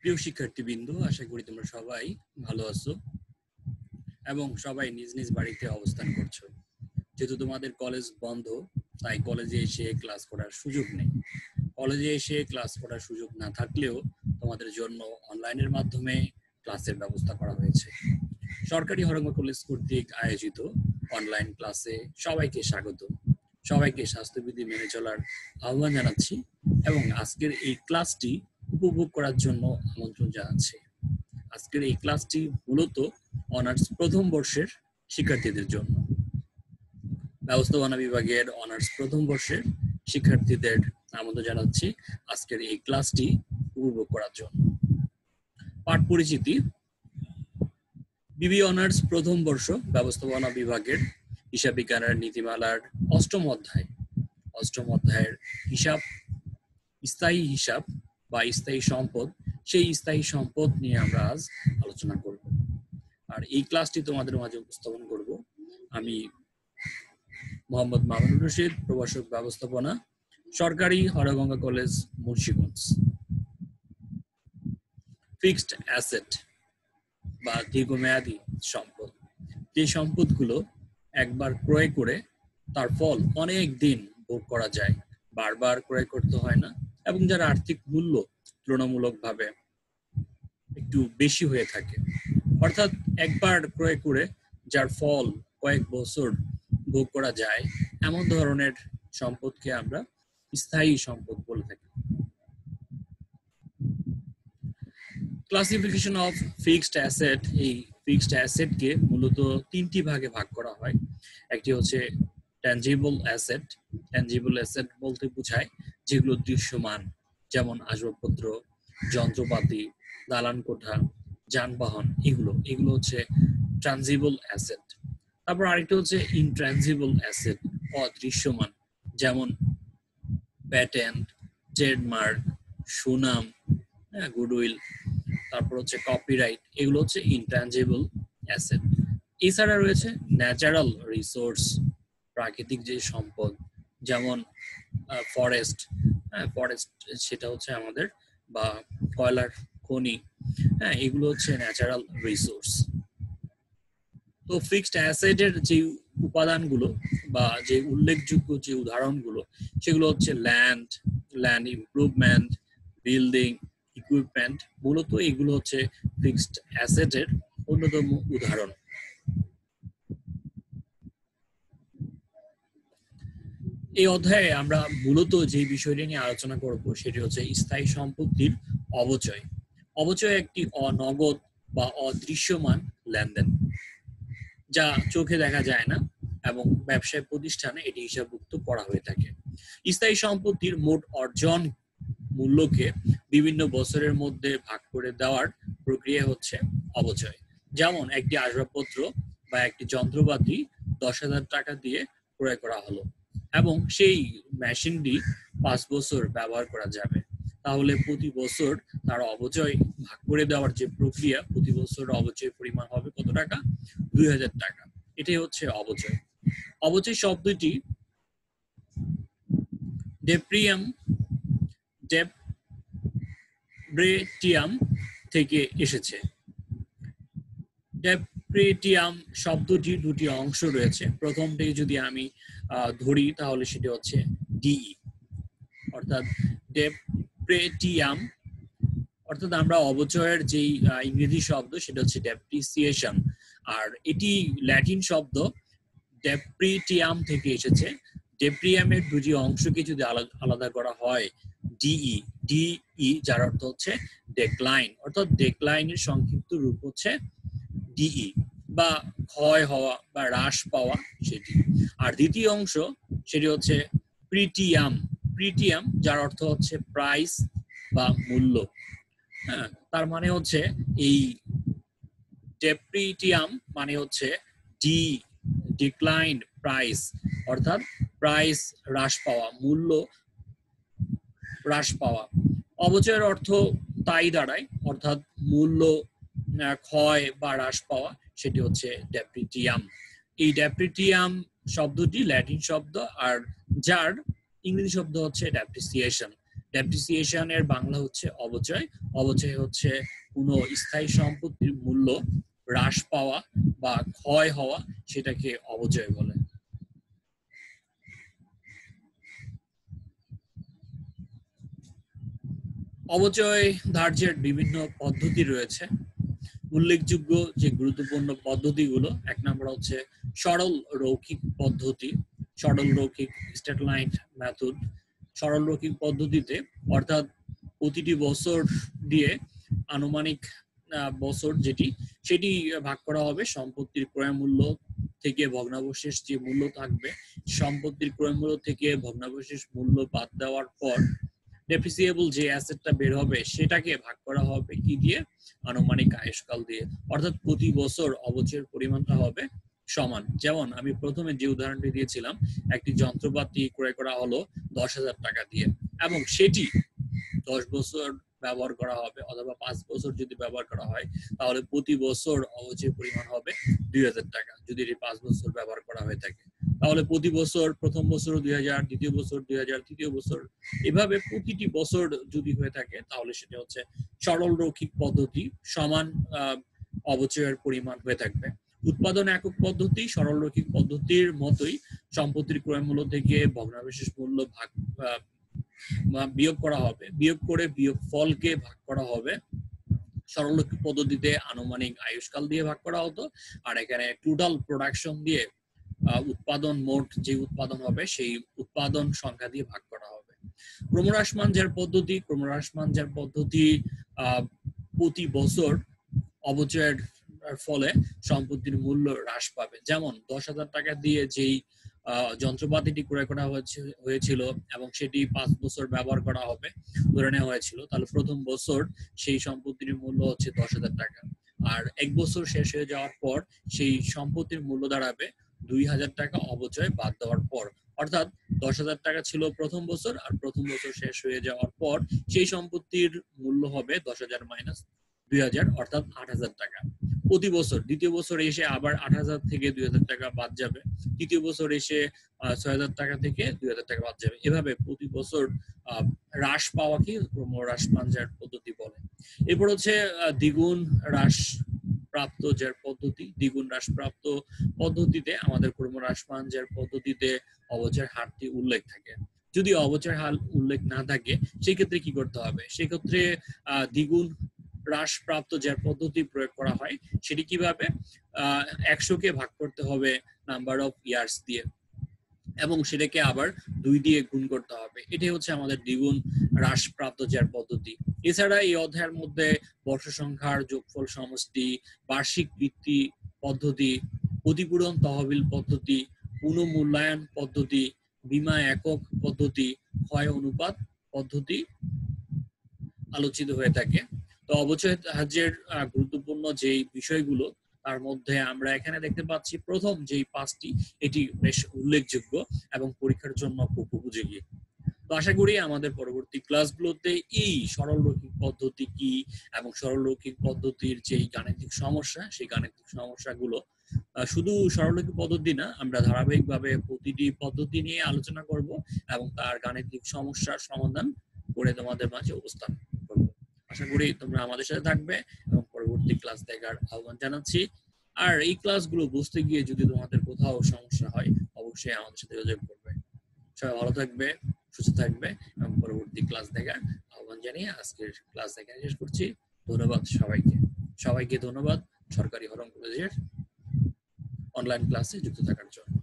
প্রিয় শিক্ষার্থীবৃন্দ, আশা করি তোমরা সবাই ভালো আছো এবং সবাই নিজ নিজ বাড়িতে অবস্থান করছো। যেহেতু তোমাদের কলেজ বন্ধ, তাই কলেজে এসে ক্লাস করার সুযোগ নেই। কলেজে এসে ক্লাস করার সুযোগ না থাকলেও তোমাদের জন্য অনলাইনের মাধ্যমে ক্লাসের ব্যবস্থা করা হয়েছে। সরকারি হরঙ্গা কলেজ কর্তৃক আয়োজিত অনলাইন ক্লাসে সবাইকে স্বাগত। সবাইকে স্বাস্থ্যবিধি মেনে চলার আহ্বান জানাচ্ছি এবং আজকের এই ক্লাসটি উপভোগ করার জন্য আমন্ত্রণ জানাচ্ছি। আজকের এই ক্লাসটি মূলত অনার্স প্রথম বর্ষের শিক্ষার্থীদের জন্য। ব্যবস্থাপনা বিভাগের অনার্স প্রথম বর্ষের শিক্ষার্থীদের আমন্ত্রণ জানাচ্ছি আজকের এই ক্লাসটি উপভোগ করার জন্য। পাঠ পরিচিতি: বিবি অনার্স প্রথম বর্ষ ব্যবস্থাপনা বিভাগের হিসাব বিজ্ঞানের নীতিমালার অষ্টম অধ্যায়ের হিসাব, স্থায়ী হিসাব বা স্থায়ী সম্পদ, সেই স্থায়ী সম্পদ নিয়ে আমরা আজ আলোচনা করব। আর এই ক্লাসটি তোমাদের মাঝে উপস্থাপন করব আমি, মোহাম্মদ মামুনুর রশিদ, প্রভাষক ব্যবস্থাপনা, সরকারি Harganga college, Munshiganj. Fixed asset বা দীর্ঘমেয়াদী সম্পদ, যে সম্পদগুলো একবার ক্রয় করে তার ফল অনেক দিন ভোগ করা যায়, বারবার ক্রয় করতে হয় না এবং যার আর্থিক মূল্য তুলনামূলকভাবে একটু বেশি হয়ে থাকে। অর্থাৎ একবার ক্রয় করে যার ফল কয়েক বছর ভোগ করা যায়, এমন ধরনের সম্পদকে আমরা স্থায়ী সম্পদ বলে থাকি। ক্লাসিফিকেশন অফ ফিক্সড অ্যাসেট: এই ফিক্সড অ্যাসেটকে মূলত তিনটি ভাগে ভাগ করা হয়। একটি হচ্ছে ট্যানজিবল অ্যাসেট। ট্যানজিবল অ্যাসেট বলতে বোঝায় যেগুলো দৃশ্যমান, যেমন আসবাবপত্র, যন্ত্রপাতি, দালান কোঠা, যানবাহন, এগুলো হচ্ছে ট্রানজিবল অ্যাসেট। তারপর আরেকটা হচ্ছে ইনট্রানজিবল অ্যাসেট, অদৃশ্যমান, যেমন প্যাটেন্ট, ট্রেডমার্ক, সুনাম, গুডউইল, তারপর হচ্ছে কপিরাইট, এগুলো হচ্ছে ইনট্যাঞ্জিবল অ্যাসেট। এছাড়া রয়েছে ন্যাচারাল রিসোর্স, প্রাকৃতিক যে সম্পদ, যেমন ফরেস্ট, সেটা হচ্ছে আমাদের, বা কয়লার খনি, এগুলো হচ্ছে ন্যাচারাল রিসোর্স। তো ফিক্সড অ্যাসেটের যে উপাদানগুলো বা যে উল্লেখযোগ্য যে উদাহরণগুলো, সেগুলো হচ্ছে ল্যান্ড ইমপ্রুভমেন্ট, বিল্ডিং, ইকুইপমেন্ট। মূলত এগুলো হচ্ছে ফিক্সড অ্যাসেটের অন্যতম উদাহরণ। এই অধ্যায়ে আমরা মূলত যে বিষয়টি নিয়ে আলোচনা করব সেটি হচ্ছে স্থায়ী সম্পত্তির অবচয়। অবচয় একটি অনগদ বা অদৃশ্যমান লেনদেন, যা চোখে দেখা যায় না এবং ব্যবসায় প্রতিষ্ঠানে এটি হিসাবভুক্ত করা হয়ে থাকে। স্থায়ী সম্পত্তির মোট অর্জন মূল্যকে বিভিন্ন বছরের মধ্যে ভাগ করে দেওয়ার প্রক্রিয়া হচ্ছে অবচয়। যেমন একটি আসবাবপত্র বা একটি যন্ত্রপাতি 10,000 টাকা দিয়ে ক্রয় করা হলো এবং সেই মেশিনটি 5 বছর ব্যবহার করা যাবে, তাহলে প্রতি বছর তার অবচয় ভাগ করে দেওয়ার যে প্রক্রিয়া, প্রতি বছর অবচয় পরিমাণ হবে কত টাকা? 2,000 টাকা। এটাই হচ্ছে অবচয়। অবচয় শব্দটি ডেপ্রিটিয়াম থেকে এসেছে। ডেপ্রিটিয়াম শব্দটি দুটি অংশ রয়েছে। প্রথমটি যদি আমি ধরি তাহলে সেটি হচ্ছে ডিই, অর্থাৎ ডেপ্রিটিয়াম, অর্থাৎ আমরা অবচয়ের যেই ইংরেজি শব্দ সেটা হচ্ছে ডেপ্রিসিয়েশন, আর এটি ল্যাটিন শব্দ ডেপ্রিটিয়াম থেকে এসেছে। ডেপ্রিয়ামের দুটি অংশকে যদি আলাদা করা হয়, ডিই, যার অর্থ হচ্ছে ডেক্লাইন, অর্থাৎ ডেক্লাইনের সংক্ষিপ্ত রূপ হচ্ছে ডিই, বা ক্ষয় হওয়া বা হ্রাস পাওয়া সেটি। আর দ্বিতীয় অংশ সেটি হচ্ছে প্রিটিয়াম, যার অর্থ হচ্ছে প্রাইস বা মূল্য। তার মানে হচ্ছে এই ডেপ্রিটিয়াম মানে হচ্ছে ডিক্লাইন্ড প্রাইস, অর্থাৎ প্রাইস হ্রাস পাওয়া, মূল্য হ্রাস পাওয়া। অবচয়ের অর্থ তাই দাঁড়ায়, অর্থাৎ মূল্য ক্ষয় বা হ্রাস পাওয়া, সেটি হচ্ছে ডেপ্রিটিয়াম। এই ডেপ্রিটিয়াম শব্দটি ল্যাটিন শব্দ, আর যার ইংরেজি শব্দ হচ্ছে ডেপ্রিসিয়েশন। ডেপ্রিসিয়েশন এর বাংলা হচ্ছে অবচয়। অবচয় হচ্ছে কোনো স্থায়ী সম্পত্তির মূল্য হ্রাস পাওয়া বা ক্ষয় হওয়া, সেটাকে অবচয় বলে। অবচয় ধার্যের বিভিন্ন পদ্ধতি রয়েছে। উল্লেখযোগ্য যে গুরুত্বপূর্ণ পদ্ধতিগুলো, এক নম্বর হচ্ছে সরল রৈখিক পদ্ধতি, সরল রৈখিক স্ট্রেট লাইন মেথড। সরল রৈখিক পদ্ধতিতে অর্থাৎ প্রতিটি বছর দিয়ে আনুমানিক বছর সেটি ভাগ করা হবে সম্পত্তির ক্রয় মূল্য থেকে ভগ্নাবশেষ যে মূল্য থাকবে, সম্পত্তির ক্রয় মূল্য থেকে ভগ্নাবশেষ মূল্য বাদ দেওয়ার পর ডেপ্রিসিয়েবল যে অ্যাসেটটা বের হবে সেটাকে ভাগ করা হবে কি দিয়ে? আনুমানিক আয়ুষ্কাল দিয়ে। অর্থাৎ প্রতি বছর অবচয়ের পরিমাণটা হবে সমান। যেমন আমি প্রথমে যে উদাহরণটি দিয়েছিলাম, একটি যন্ত্রপাতি ক্রয় করা হলো 10,000 টাকা দিয়ে, এবং সেটি 10 বছর ব্যবহার করা হবে, অথবা 5 বছর যদি ব্যবহার করা হয়, তাহলে প্রতি বছর অবচয়ের পরিমাণ হবে 2,000 টাকা যদি এটি 5 বছর ব্যবহার করা হয়ে থাকে। তাহলে প্রতি বছর, প্রথম বছর 2,000, দ্বিতীয় বছর 2,000, তৃতীয় বছর, এভাবে প্রতিটি বছর যদি হয়ে থাকে তাহলে সেটা হচ্ছে সরল রৈখিক পদ্ধতি, সমান অবচয়ের পরিমাণ হয়ে থাকবে। উৎপাদন একক পদ্ধতি সরল রৈখিক পদ্ধতির মতোই সম্পত্তির ক্রয় মূল্য থেকে ভগ্নাবশেষ মূল্য বিয়োগ করা হবে, বিয়োগ করে বিয়োগ ফলকে ভাগ করা হবে। সরল রৈখিক পদ্ধতিতে আনুমানিক আয়ুষ্কাল দিয়ে ভাগ করা হতো, আর এখানে টোটাল প্রোডাকশন দিয়ে উৎপাদন, মোট যে উৎপাদন হবে সেই উৎপাদন সংখ্যা দিয়ে ভাগ করা হবে। ক্রমহ্রাসমান যার পদ্ধতি, ক্রমহ্রাসমান যার পদ্ধতি প্রতি বছর অবচয়ের ফলে সম্পত্তির মূল্য হ্রাস পাবে। যেমন 10,000 টাকা দিয়ে যেই যন্ত্রপাতিটি ক্রয় করা হয়েছিল এবং সেটি 5 বছর ব্যবহার করা হবে ধরে নেওয়া হয়েছিল, তাহলে প্রথম বছর সেই সম্পত্তির মূল্য হচ্ছে 10,000 টাকা, আর 1 বছর শেষ হয়ে যাওয়ার পর সেই সম্পত্তির মূল্য দাঁড়াবে 2,000 টাকা অবচয় বাদ দেওয়ার পর। অর্থাৎ 10,000 টাকা ছিল প্রথম বছর, আর প্রথম বছর শেষ হয়ে যাওয়ার পর সেই সম্পত্তির মূল্য হবে 10,000 মাইনাস 2,000, অর্থাৎ 8,000 টাকা প্রতি বছর। দ্বিতীয় বছর এসে আবার 8,000 থেকে 2,000 টাকা বাদ যাবে, তৃতীয় বছর এসে 6,000 টাকা থেকে 2,000 টাকা বাদ যাবে। এভাবে প্রতি বছর হ্রাস পাওয়াকে ক্রমহ্রাসমান যার পদ্ধতি বলে। এরপর হচ্ছে দ্বিগুণ হ্রাস প্রাপ্ত যার পদ্ধতি। দ্বিগুণ হ্রাস প্রাপ্ত পদ্ধতিতে আমাদের ক্রমহ্রাসমান যার পদ্ধতিতে অবচয়ের হারটি উল্লেখ থাকে। যদি অবচয়ের হার উল্লেখ না থাকে সেক্ষেত্রে কি করতে হবে? সেক্ষেত্রে দ্বিগুণ হ্রাস প্রাপ্ত যার পদ্ধতি প্রয়োগ করা হয় সেটি কিভাবে? 100কে ভাগ করতে হবে নাম্বার অফ ইয়ার্স দিয়ে, এবং সেটাকে আবার 2 দিয়ে গুণ করতে হবে। এটাই হচ্ছে আমাদের দ্বিগুণ হ্রাস প্রাপ্ত যার পদ্ধতি। এছাড়া এই অধ্যায়ের মধ্যে বর্ষ সংখ্যার যোগফল সমষ্টি, বার্ষিক বৃত্তি পদ্ধতি, ক্ষতিপূরণ তহবিল পদ্ধতি, পুনঃমূল্যায়ন পদ্ধতি, বীমা একক পদ্ধতি, ক্ষয় অনুপাত পদ্ধতি আলোচিত হয়ে থাকে। তো অবচয় ধার্যের গুরুত্বপূর্ণ যেই বিষয়গুলো তার মধ্যে আমরা এখানে দেখতে পাচ্ছি প্রথম যেই 5টি, এটি বেশ উল্লেখযোগ্য এবং পরীক্ষার জন্য খুব উপযোগী। তো আশা করি আমাদের পরবর্তী ক্লাসগুলোতে এই সরল রৈখিক পদ্ধতি কি এবং সরল রৈখিক পদ্ধতির যেই গাণিতিক সমস্যা, সেই গাণিতিক সমস্যাগুলো শুধু সরল রৈখিক পদ্ধতি না, আমরা ধারাবাহিকভাবে প্রতিটি পদ্ধতি নিয়ে আলোচনা করব এবং তার গাণিতিক সমস্যার সমাধান করে তোমাদের মাঝে উপস্থাপন করব। আশা করি তোমরা আমাদের সাথে থাকবে এবং পরবর্তী ক্লাস দেখার আহ্বান জানাচ্ছি। আর এই ক্লাসগুলো বুঝতে গিয়ে যদি তোমাদের কোথাও সমস্যা হয় অবশ্যই আমাদের সাথে যোগাযোগ করবে। সবাই ভালো থাকবে, সুস্থ থাকবে এবং পরবর্তী ক্লাস দেখার আহ্বান জানিয়ে আজকের ক্লাস এখানে শেষ করছি। ধন্যবাদ সবাইকে ধন্যবাদ সরকারি হরং কলেজের অনলাইন ক্লাসে যুক্ত থাকার জন্য।